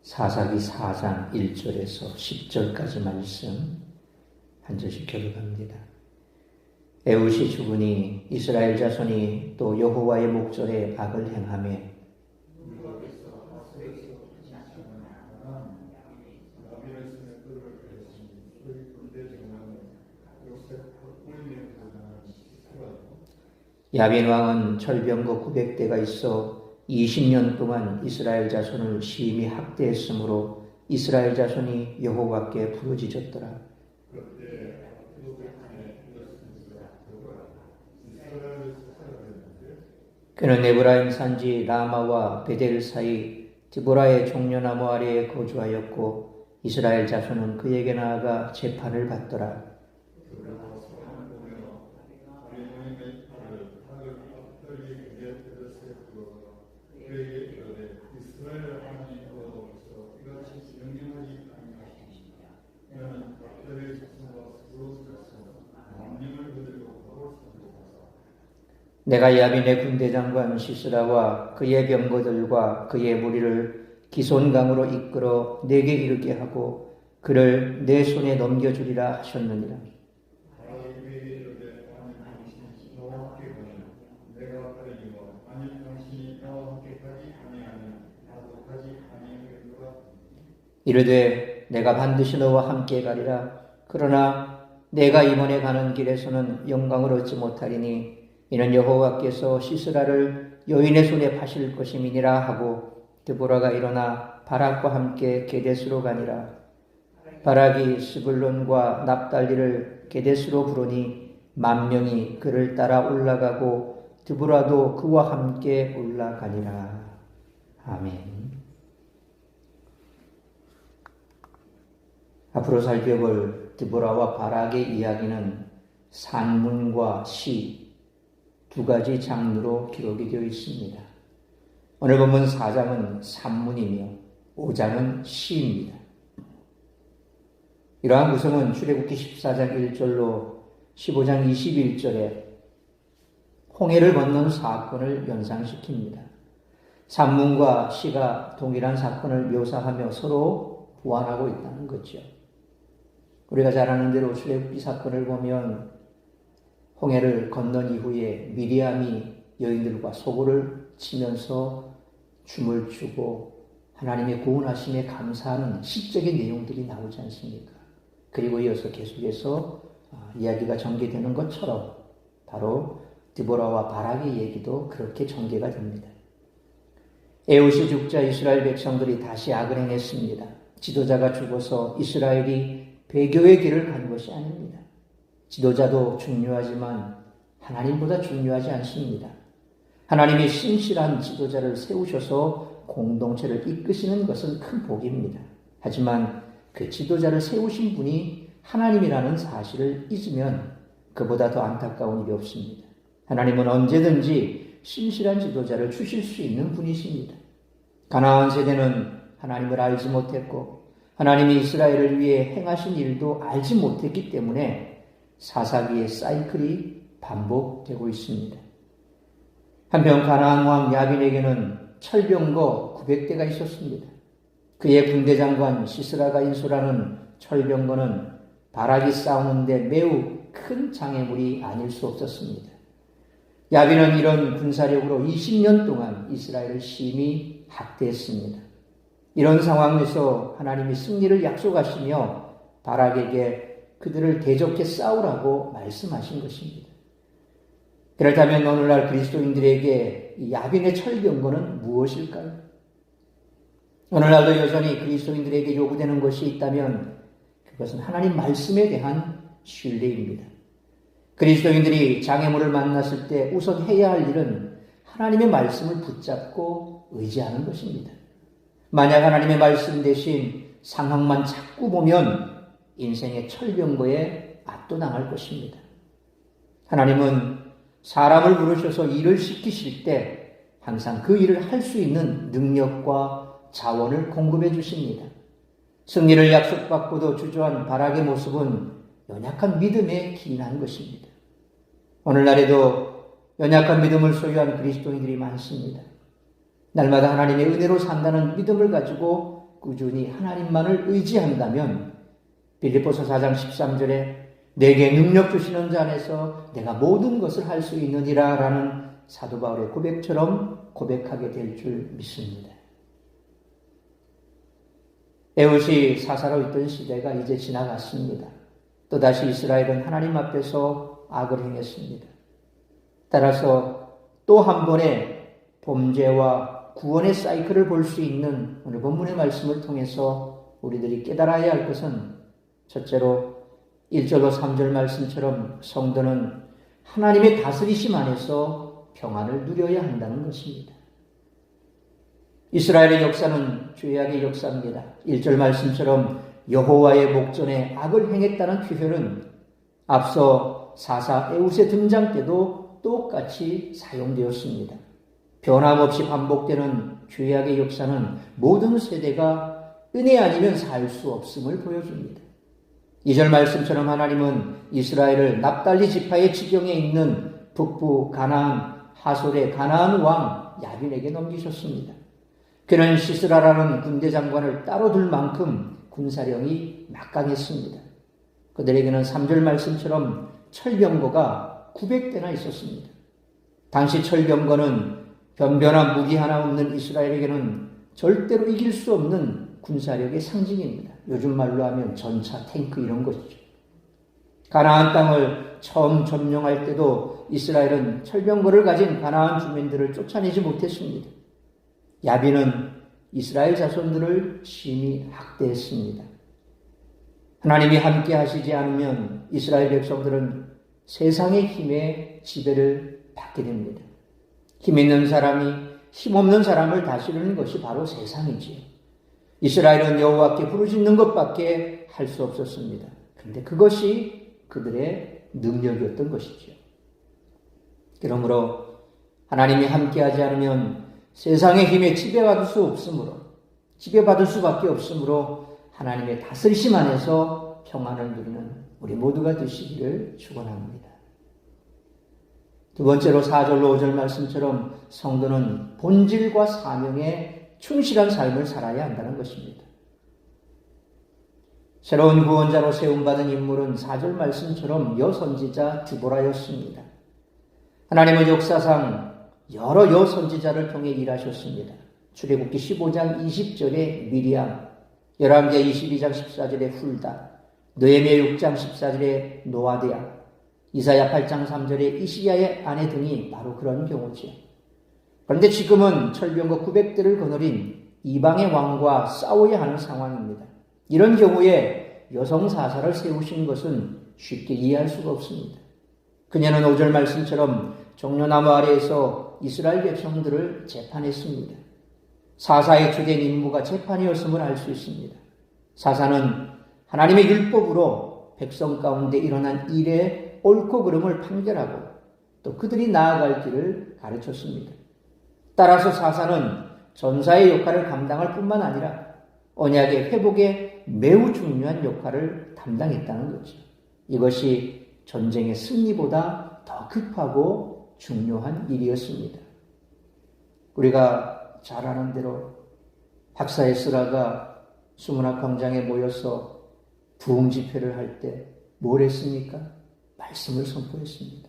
사사기 4장 1절에서 10절까지 말씀 한 절씩 교독합니다. 에훗이 죽으니 이스라엘 자손이 또 여호와의 목전에 악을 행하며 야빈 왕은 철병거 900대가 있어 20년 동안 이스라엘 자손을 심히 학대했으므로 이스라엘 자손이 여호와께 부르짖었더라. 그는 에브라임 산지 라마와 베델 사이 디보라의 종려나무 아래에 거주하였고 이스라엘 자손은 그에게 나아가 재판을 받더라. 내가 야빈의 군대장관 시스라와 그의 병거들과 그의 무리를 기손강으로 이끌어 내게 이르게 하고 그를 내 손에 넘겨주리라 하셨느니라. 이르되 내가 반드시 너와 함께 가리라. 그러나 내가 이번에 가는 길에서는 영광을 얻지 못하리니 이는 여호와께서 시스라를 여인의 손에 파실 것임이니라 하고 드보라가 일어나 바락과 함께 게데스로 가니라. 바락이 스불론과 납달리를 게데스로 부르니 10,000명이 그를 따라 올라가고 드보라도 그와 함께 올라가니라. 아멘. 앞으로 살펴볼 드보라와 바락의 이야기는 산문과 시 두 가지 장르로 기록이 되어 있습니다. 오늘 본문 4장은 산문이며 5장은 시입니다. 이러한 구성은 출애굽기 14장 1절로 15장 21절에 홍해를 건넌 사건을 연상시킵니다. 산문과 시가 동일한 사건을 묘사하며 서로 보완하고 있다는 거죠. 우리가 잘 아는 대로 출애굽기 사건을 보면 홍해를 건넌 이후에 미리암이 여인들과 소고를 치면서 춤을 추고 하나님의 구원하심에 감사하는 시적인 내용들이 나오지 않습니까? 그리고 이어서 계속해서 이야기가 전개되는 것처럼 바로 드보라와 바락의 얘기도 그렇게 전개가 됩니다. 에훗이 죽자 이스라엘 백성들이 다시 악을 행했습니다. 지도자가 죽어서 이스라엘이 배교의 길을 간 것이 아닙니다. 지도자도 중요하지만 하나님보다 중요하지 않습니다. 하나님이 신실한 지도자를 세우셔서 공동체를 이끄시는 것은 큰 복입니다. 하지만 그 지도자를 세우신 분이 하나님이라는 사실을 잊으면 그보다 더 안타까운 일이 없습니다. 하나님은 언제든지 신실한 지도자를 주실 수 있는 분이십니다. 가나안 세대는 하나님을 알지 못했고 하나님이 이스라엘을 위해 행하신 일도 알지 못했기 때문에 사사기의 사이클이 반복되고 있습니다. 한편 가나안 왕 야빈에게는 철병거 900대가 있었습니다. 그의 군대장관 시스라가 인솔하는 철병거는 바락이 싸우는데 매우 큰 장애물이 아닐 수 없었습니다. 야빈은 이런 군사력으로 20년 동안 이스라엘을 심히 학대했습니다. 이런 상황에서 하나님이 승리를 약속하시며 바락에게 그들을 대적해 싸우라고 말씀하신 것입니다. 그렇다면 오늘날 그리스도인들에게 이 야빈의 철병거는 무엇일까요? 오늘날도 여전히 그리스도인들에게 요구되는 것이 있다면 그것은 하나님 말씀에 대한 신뢰입니다. 그리스도인들이 장애물을 만났을 때 우선 해야 할 일은 하나님의 말씀을 붙잡고 의지하는 것입니다. 만약 하나님의 말씀 대신 상황만 자꾸 보면 인생의 철병거에 압도당할 것입니다. 하나님은 사람을 부르셔서 일을 시키실 때 항상 그 일을 할 수 있는 능력과 자원을 공급해 주십니다. 승리를 약속받고도 주저한 바락의 모습은 연약한 믿음에 기인한 것입니다. 오늘날에도 연약한 믿음을 소유한 그리스도인들이 많습니다. 날마다 하나님의 은혜로 산다는 믿음을 가지고 꾸준히 하나님만을 의지한다면 빌립보서 4장 13절에 내게 능력 주시는 자 안에서 내가 모든 것을 할 수 있느니라 라는 사도 바울의 고백처럼 고백하게 될 줄 믿습니다. 에훗이 사사로 있던 시대가 이제 지나갔습니다. 또다시 이스라엘은 하나님 앞에서 악을 행했습니다. 따라서 또 한 번의 범죄와 구원의 사이클을 볼 수 있는 오늘 본문의 말씀을 통해서 우리들이 깨달아야 할 것은 첫째로 1절로 3절 말씀처럼 성도는 하나님의 다스리심 안에서 평안을 누려야 한다는 것입니다. 이스라엘의 역사는 죄악의 역사입니다. 1절 말씀처럼 여호와의 목전에 악을 행했다는 표현은 앞서 사사 에훗의 등장 때도 똑같이 사용되었습니다. 변함없이 반복되는 죄악의 역사는 모든 세대가 은혜 아니면 살 수 없음을 보여줍니다. 2절 말씀처럼 하나님은 이스라엘을 납달리 지파의 지경에 있는 북부 가나안 하솔의 가나안 왕 야빈에게 넘기셨습니다. 그는 시스라라는 군대 장관을 따로 둘 만큼 군사력이 막강했습니다. 그들에게는 3절 말씀처럼 철병거가 900대나 있었습니다. 당시 철병거는 변변한 무기 하나 없는 이스라엘에게는 절대로 이길 수 없는 군사력의 상징입니다. 요즘 말로 하면 전차, 탱크 이런 것이죠. 가나안 땅을 처음 점령할 때도 이스라엘은 철병거를 가진 가나안 주민들을 쫓아내지 못했습니다. 야빈은 이스라엘 자손들을 심히 학대했습니다. 하나님이 함께 하시지 않으면 이스라엘 백성들은 세상의 힘에 지배를 받게 됩니다. 힘 있는 사람이 힘 없는 사람을 다스리는 것이 바로 세상이지요. 이스라엘은 여호와께 부르짖는 것밖에 할 수 없었습니다. 그런데 그것이 그들의 능력이었던 것이죠. 그러므로 하나님이 함께하지 않으면 세상의 힘에 지배받을 수밖에 없으므로 하나님의 다스리심 안에서 평안을 누리는 우리 모두가 되시기를 축원합니다. 두 번째로 4절로 5절 말씀처럼 성도는 본질과 사명에 충실한 삶을 살아야 한다는 것입니다. 새로운 구원자로 세움받은 인물은 4절 말씀처럼 여선지자 디보라였습니다. 하나님은 역사상 여러 여선지자를 통해 일하셨습니다. 출애굽기 15장 20절에 미리암, 열왕기하 22장 14절에 훌다, 느헤미야 6장 14절에 노아드야, 이사야 8장 3절에 이시야의 아내 등이 바로 그런 경우죠. 그런데 지금은 철병거 900대를 거느린 이방의 왕과 싸워야 하는 상황입니다. 이런 경우에 여성 사사를 세우신 것은 쉽게 이해할 수가 없습니다. 그녀는 5절 말씀처럼 종려나무 아래에서 이스라엘 백성들을 재판했습니다. 사사의 주된 임무가 재판이었음을 알 수 있습니다. 사사는 하나님의 율법으로 백성 가운데 일어난 일의 옳고 그름을 판결하고 또 그들이 나아갈 길을 가르쳤습니다. 따라서 사사는 전사의 역할을 감당할 뿐만 아니라 언약의 회복에 매우 중요한 역할을 담당했다는 거죠. 이것이 전쟁의 승리보다 더 급하고 중요한 일이었습니다. 우리가 잘 아는 대로 박사 에스라가 수문학 광장에 모여서 부흥 집회를 할 때 뭘 했습니까? 말씀을 선포했습니다.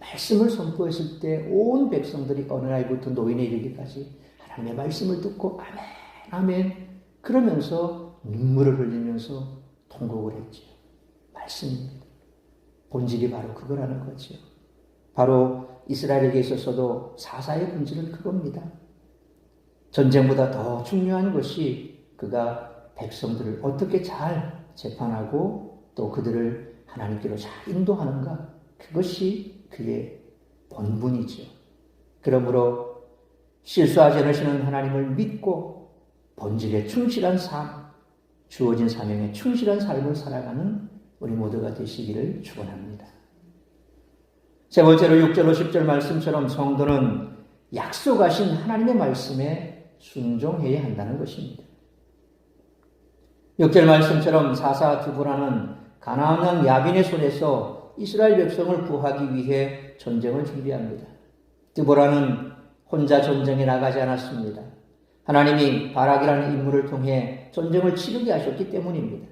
말씀을 선포했을 때 온 백성들이 어린아이부터 노인에 이르기까지 하나님의 말씀을 듣고 아멘 아멘 그러면서 눈물을 흘리면서 통곡을 했죠. 말씀입니다. 본질이 바로 그거라는 거죠. 바로 이스라엘에게 있어서도 사사의 본질은 그겁니다. 전쟁보다 더 중요한 것이 그가 백성들을 어떻게 잘 재판하고 또 그들을 하나님께로 잘 인도하는가, 그것이 그의 본분이죠. 그러므로 실수하지 않으시는 하나님을 믿고 본질에 충실한 삶, 주어진 사명에 충실한 삶을 살아가는 우리 모두가 되시기를 축원합니다. 세 번째로 6절로 10절 말씀처럼 성도는 약속하신 하나님의 말씀에 순종해야 한다는 것입니다. 6절 말씀처럼 사사 디보라는 가나안 왕 야빈의 손에서 이스라엘 백성을 구하기 위해 전쟁을 준비합니다. 디보라는 혼자 전쟁에 나가지 않았습니다. 하나님이 바락이라는 인물을 통해 전쟁을 치르게 하셨기 때문입니다.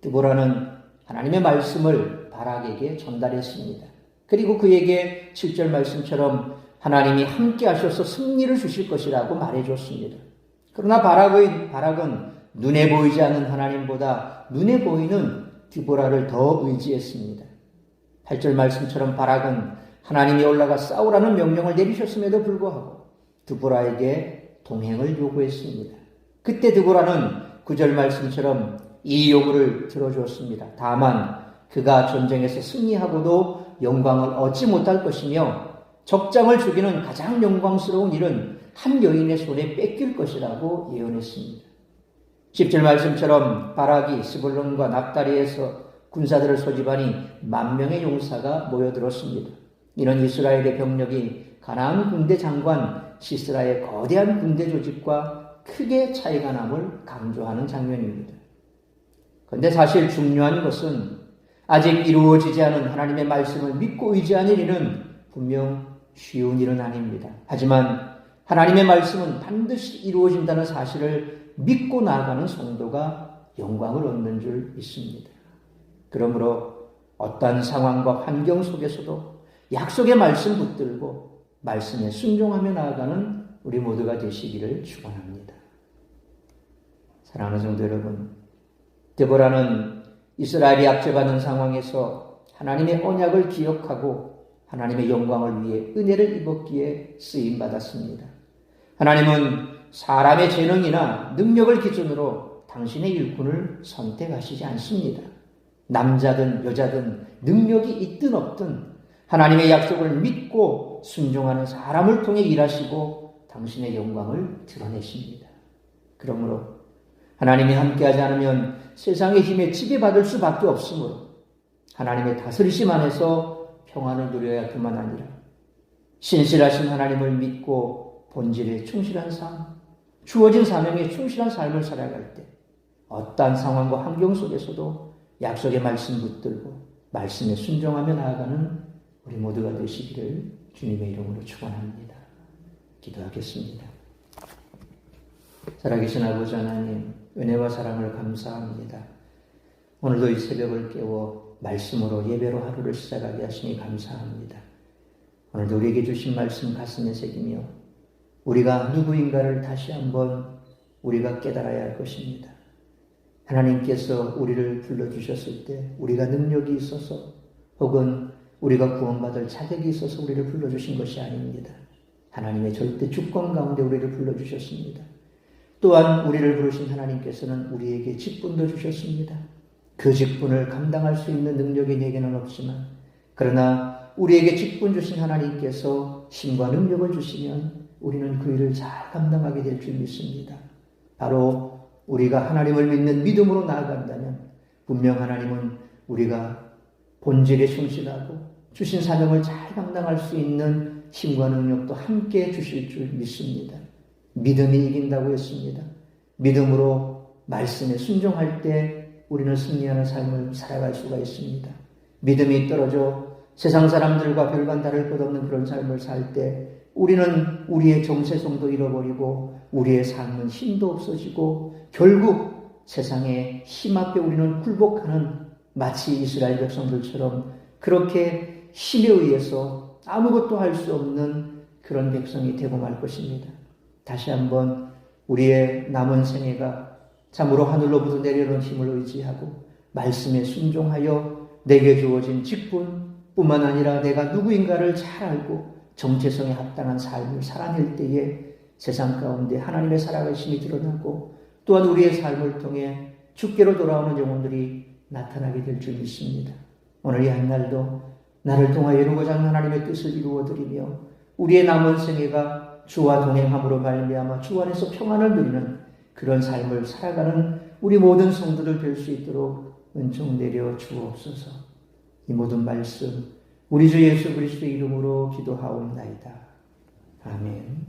드보라는 하나님의 말씀을 바락에게 전달했습니다. 그리고 그에게 7절 말씀처럼 하나님이 함께 하셔서 승리를 주실 것이라고 말해줬습니다. 그러나 바락은 눈에 보이지 않는 하나님보다 눈에 보이는 드보라를 더 의지했습니다. 8절 말씀처럼 바락은 하나님이 올라가 싸우라는 명령을 내리셨음에도 불구하고 드보라에게 동행을 요구했습니다. 그때 드보라는 9절 말씀처럼 이 요구를 들어주었습니다. 다만 그가 전쟁에서 승리하고도 영광을 얻지 못할 것이며 적장을 죽이는 가장 영광스러운 일은 한 여인의 손에 뺏길 것이라고 예언했습니다. 10절 말씀처럼 바락이 스불론과 납달리에서 군사들을 소집하니 10,000명의 용사가 모여들었습니다. 이는 이스라엘의 병력이 가나안 군대 장관 시스라의 거대한 군대 조직과 크게 차이가 남을 강조하는 장면입니다. 그런데 사실 중요한 것은 아직 이루어지지 않은 하나님의 말씀을 믿고 의지하는 일은 분명 쉬운 일은 아닙니다. 하지만 하나님의 말씀은 반드시 이루어진다는 사실을 믿고 나아가는 성도가 영광을 얻는 줄 믿습니다. 그러므로 어떠한 상황과 환경 속에서도 약속의 말씀 붙들고 말씀에 순종하며 나아가는 우리 모두가 되시기를 축원합니다. 사랑하는 성도 여러분, 드보라는 이스라엘이 압제받는 상황에서 하나님의 언약을 기억하고 하나님의 영광을 위해 은혜를 입었기에 쓰임받았습니다. 하나님은 사람의 재능이나 능력을 기준으로 당신의 일꾼을 선택하시지 않습니다. 남자든 여자든 능력이 있든 없든 하나님의 약속을 믿고 순종하는 사람을 통해 일하시고 당신의 영광을 드러내십니다. 그러므로 하나님이 함께하지 않으면 세상의 힘에 지배받을 수밖에 없으므로 하나님의 다스리심 안에서 평안을 누려야 할 뿐만 아니라 신실하신 하나님을 믿고 본질에 충실한 삶, 주어진 사명에 충실한 삶을 살아갈 때 어떠한 상황과 환경 속에서도 약속의 말씀 붙들고 말씀에 순종하며 나아가는 우리 모두가 되시기를 주님의 이름으로 축원합니다. 기도하겠습니다. 살아계신 아버지 하나님, 은혜와 사랑을 감사합니다. 오늘도 이 새벽을 깨워 말씀으로 예배로 하루를 시작하게 하시니 감사합니다. 오늘도 우리에게 주신 말씀 가슴에 새기며 우리가 누구인가를 다시 한번 우리가 깨달아야 할 것입니다. 하나님께서 우리를 불러주셨을 때 우리가 능력이 있어서 혹은 우리가 구원받을 자격이 있어서 우리를 불러주신 것이 아닙니다. 하나님의 절대 주권 가운데 우리를 불러주셨습니다. 또한 우리를 부르신 하나님께서는 우리에게 직분도 주셨습니다. 그 직분을 감당할 수 있는 능력이 내게는 없지만 그러나 우리에게 직분 주신 하나님께서 힘과 능력을 주시면 우리는 그 일을 잘 감당하게 될 줄 믿습니다. 바로 우리가 하나님을 믿는 믿음으로 나아간다면 분명 하나님은 우리가 본질에 충실하고 주신 사명을 잘 감당할 수 있는 힘과 능력도 함께 주실 줄 믿습니다. 믿음이 이긴다고 했습니다. 믿음으로 말씀에 순종할 때 우리는 승리하는 삶을 살아갈 수가 있습니다. 믿음이 떨어져 세상 사람들과 별반 다를 것 없는 그런 삶을 살 때 우리는 우리의 정체성도 잃어버리고 우리의 삶은 힘도 없어지고 결국 세상의 힘 앞에 우리는 굴복하는 마치 이스라엘 백성들처럼 그렇게 힘에 의해서 아무것도 할 수 없는 그런 백성이 되고 말 것입니다. 다시 한번 우리의 남은 생애가 참으로 하늘로부터 내려오는 힘을 의지하고 말씀에 순종하여 내게 주어진 직분뿐만 아니라 내가 누구인가를 잘 알고 정체성에 합당한 삶을 살아낼 때에 세상 가운데 하나님의 살아계심이 드러나고 또한 우리의 삶을 통해 주께로 돌아오는 영혼들이 나타나게 될 줄 믿습니다. 오늘 이 한날도 나를 통하여 이루고자 하는 하나님의 뜻을 이루어드리며 우리의 남은 생애가 주와 동행함으로 말미암아 주 안에서 평안을 누리는 그런 삶을 살아가는 우리 모든 성도들 될 수 있도록 은총 내려 주옵소서. 이 모든 말씀 우리 주 예수 그리스도의 이름으로 기도하옵나이다. 아멘.